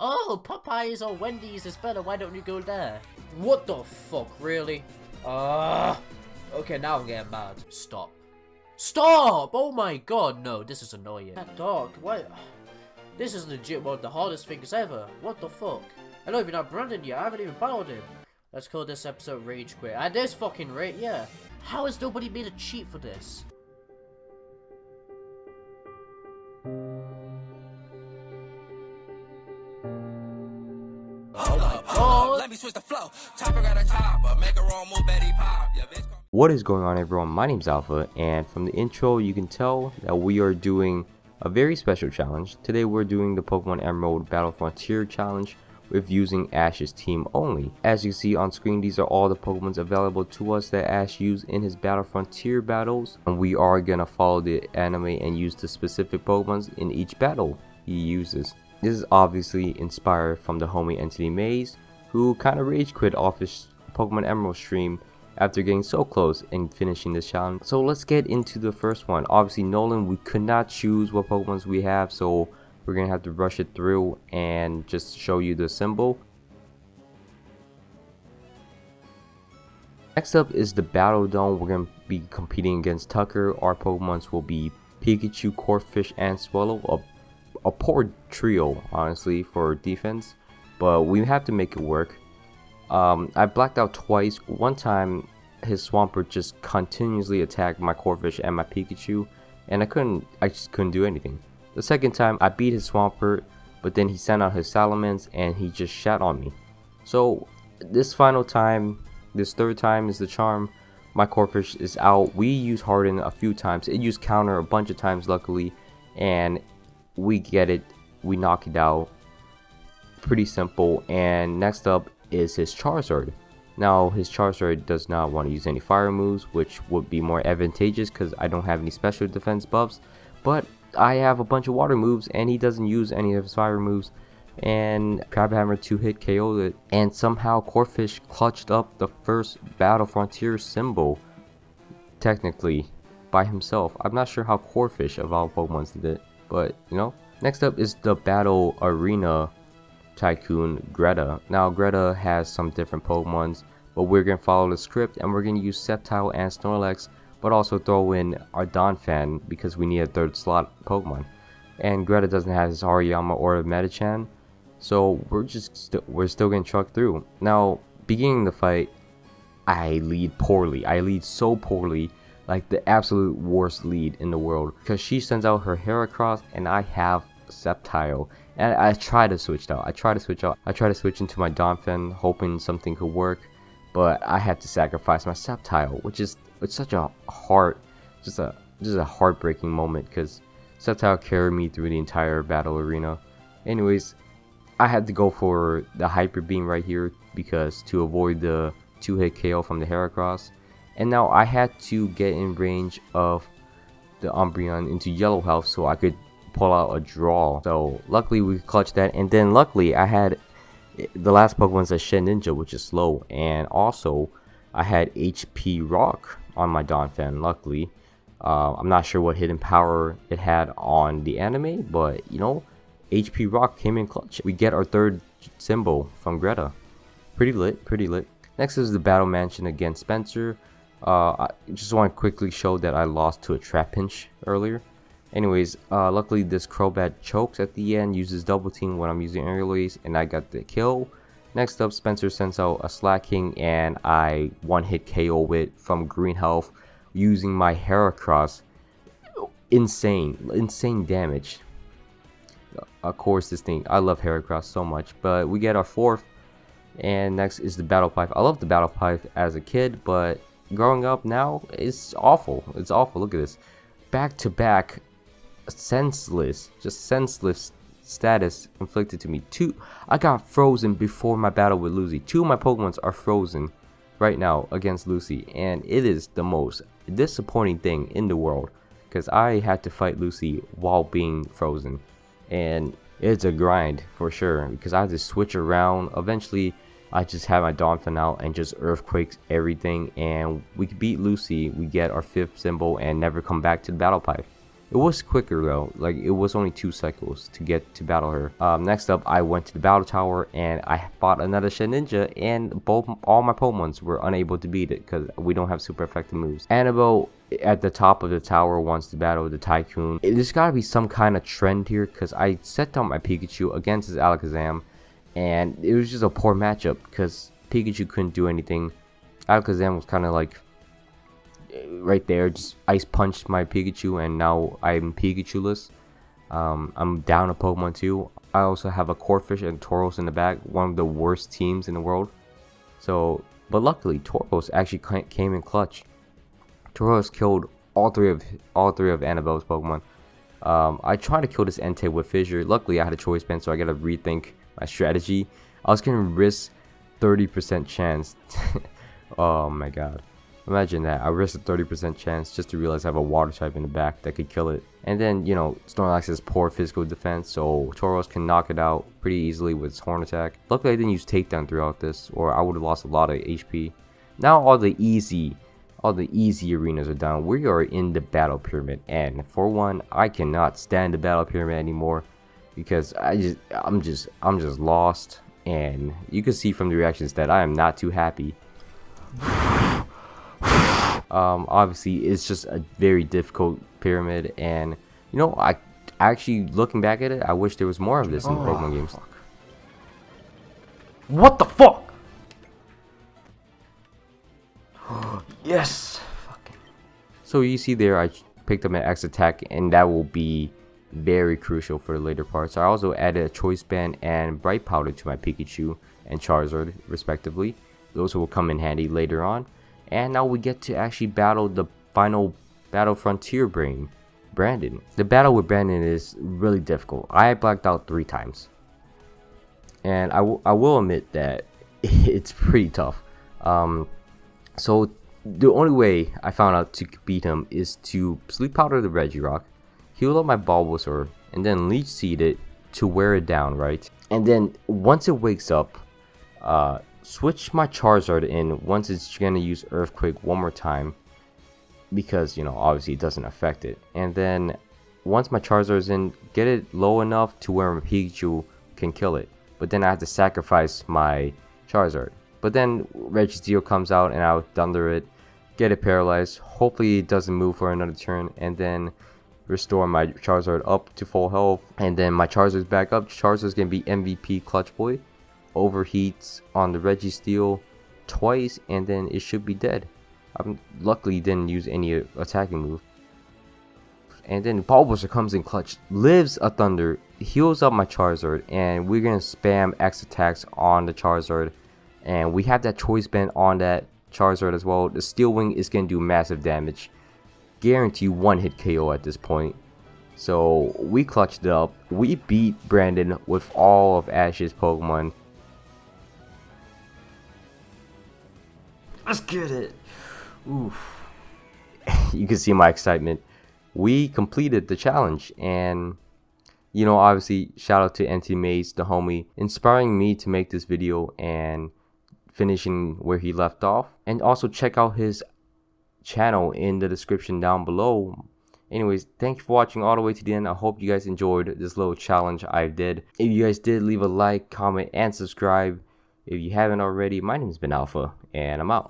Oh, Popeyes or Wendy's is better, why don't you go there? What the fuck, really? Okay, now I'm getting mad. Stop. Stop! Oh my god, no, this is annoying. That dog, what? This is legit one of the hardest things ever. What the fuck? I don't even have Brandon yet, I haven't even battled him. Let's call this episode Rage Quit. At this fucking rate, yeah. How has nobody made a cheat for this? Let me switch the flow. Topper got a top, but make a wrong move, Betty pop. Yeah, bitch. What is going on, everyone? My name's Alpha, and from the intro you can tell that we are doing a very special challenge. Today we're doing the Pokemon Emerald Battle Frontier challenge with using Ash's team only. As you see on screen, these are all the Pokemons available to us that Ash used in his Battle Frontier battles, and we are gonna follow the anime and use the specific Pokemons in each battle he uses. This is obviously inspired from the homie Entity Maze, who kinda rage quit off his Pokemon Emerald stream after getting so close and finishing this challenge. So let's get into the first one. Obviously Nolan, we could not choose what Pokemons we have, so we're gonna have to rush it through and just show you the symbol. Next up is the Battle Dome. We're gonna be competing against Tucker. Our Pokemons will be Pikachu, Corphish, and Swallow. A poor trio, honestly, for defense, but we have to make it work. I blacked out twice. One time his Swampert just continuously attacked my Corphish and my Pikachu, and I just couldn't do anything. The second time I beat his Swampert, but then he sent out his Salamence and he just shat on me. So this final time, this third time is the charm. My Corphish is out. We used Harden a few times. It used Counter a bunch of times, luckily, and we get it. We knock it out. Pretty simple. And next up is his Charizard. Now his Charizard does not want to use any fire moves, which would be more advantageous because I don't have any special defense buffs, but I have a bunch of water moves and he doesn't use any of his fire moves, and Crabhammer 2-hit KO'd it, and somehow Corphish clutched up the first Battle Frontier symbol technically by himself. I'm not sure how Corphish of all Pokemons did it, but you know. Next up is the Battle Arena Tycoon Greta. Now Greta has some different Pokemons, but we're gonna follow the script and we're gonna use Sceptile and Snorlax, but also throw in our Donphan because we need a third slot Pokemon. And Greta doesn't have his Hariyama or Metachan, so we're still getting trucked through. Now beginning the fight, I lead poorly. I lead so poorly, like the absolute worst lead in the world, because she sends out her Heracross and I have Sceptile. And I try to switch out. I try to switch into my Donphan, hoping something could work, but I had to sacrifice my Sceptile, which is such a just a heartbreaking moment, because Sceptile carried me through the entire battle arena. Anyways, I had to go for the Hyper Beam right here because to avoid the 2-hit KO from the Heracross, and now I had to get in range of the Umbreon into yellow health so I could pull out a draw. So luckily we clutched that, and then luckily I had the last Pokemon's a Shed Ninja, which is slow, and also I had HP Rock on my Donphan. Luckily, I'm not sure what hidden power it had on the anime, but you know, HP Rock came in clutch. We get our third symbol from Greta. Pretty lit, pretty lit. Next is the Battle Mansion against Spencer. I just want to quickly show that I lost to a Trapinch earlier. Anyways, luckily this Crobat chokes at the end, uses Double Team when I'm using Aerial Ace, and I got the kill. Next up, Spencer sends out a Slacking, and I one-hit KO it from green health using my Heracross. Insane damage. Of course, this thing, I love Heracross so much, but we get our fourth. And next is the Battle Pipe. I loved the Battle Pipe as a kid, but growing up now, it's awful. It's awful. Look at this. Back to back. Senseless status inflicted to me. I got frozen before my battle with Lucy. 2 of my Pokemons are frozen right now against Lucy, and it is the most disappointing thing in the world because I had to fight Lucy while being frozen, and it's a grind for sure because I had to switch around. Eventually I just had my Donphan out and just earthquakes everything, and we could beat Lucy. We get our 5th symbol and never come back to the Battle Pipe. It was quicker though, like it was only 2 cycles to get to battle her. Next up, I went to the battle tower and I fought another Shedinja, and all my Pokemons were unable to beat it because we don't have super effective moves. Annabelle at the top of the tower wants to battle the Tycoon. There's gotta be some kind of trend here because I set down my Pikachu against his Alakazam, and it was just a poor matchup because Pikachu couldn't do anything. Alakazam was kind of like right there, just ice punched my Pikachu, and now I'm Pikachu-less. I'm down a Pokemon too. I also have a Corphish and Tauros in the back, one of the worst teams in the world. So, but luckily Tauros actually came in clutch. Tauros killed all three of Annabelle's Pokemon. I tried to kill this Entei with Fissure. Luckily I had a choice band, so I gotta rethink my strategy. I was gonna risk 30% chance. Oh my god. Imagine that. I risked a 30% chance just to realize I have a water type in the back that could kill it. And then, you know, Snorlax has poor physical defense, so Tauros can knock it out pretty easily with his horn attack. Luckily I didn't use takedown throughout this, or I would have lost a lot of HP. Now all the easy arenas are done. We are in the battle pyramid, and for one, I cannot stand the battle pyramid anymore because I'm just lost, and you can see from the reactions that I am not too happy. Obviously it's just a very difficult pyramid, and you know, I actually, looking back at it, I wish there was more of this in the Pokemon games. Fuck. What the fuck? Yes. Fucking. So you see there, I picked up an X attack, and that will be very crucial for the later parts. I also added a choice band and bright powder to my Pikachu and Charizard respectively. Those will come in handy later on. And now we get to actually battle the final battle frontier Brandon. The battle with Brandon is really difficult. I blacked out 3 times, and I will admit that it's pretty tough. So the only way I found out to beat him is to sleep powder the Regirock, heal up my Bulbasaur, and then leech seed it to wear it down, right? And then once it wakes up, switch my Charizard in once it's gonna use Earthquake one more time, because, you know, obviously it doesn't affect it. And then once my Charizard's in, get it low enough to where my Pikachu can kill it. But then I have to sacrifice my Charizard. But then Registeel comes out and I'll Thunder it, get it paralyzed. Hopefully it doesn't move for another turn, and then restore my Charizard up to full health. And then my Charizard's back up. Charizard's gonna be MVP Clutch Boy. Overheats on the Registeel twice, and then it should be dead. I luckily didn't use any attacking move. And then Bulbasaur comes in clutch, lives a Thunder, heals up my Charizard, and we're gonna spam X attacks on the Charizard. And we have that choice band on that Charizard as well. The Steel Wing is gonna do massive damage. Guarantee 1-hit KO at this point. So we clutched it up. We beat Brandon with all of Ash's Pokemon. Let's get it. Oof. You can see my excitement. We completed the challenge, and you know, obviously shout out to NT Maze, the homie, inspiring me to make this video and finishing where he left off. And also check out his channel in the description down below. Anyways, thank you for watching all the way to the end. I hope you guys enjoyed this little challenge I did. If you guys did, leave a like, comment, and subscribe. If you haven't already, my name's been Alpha, and I'm out.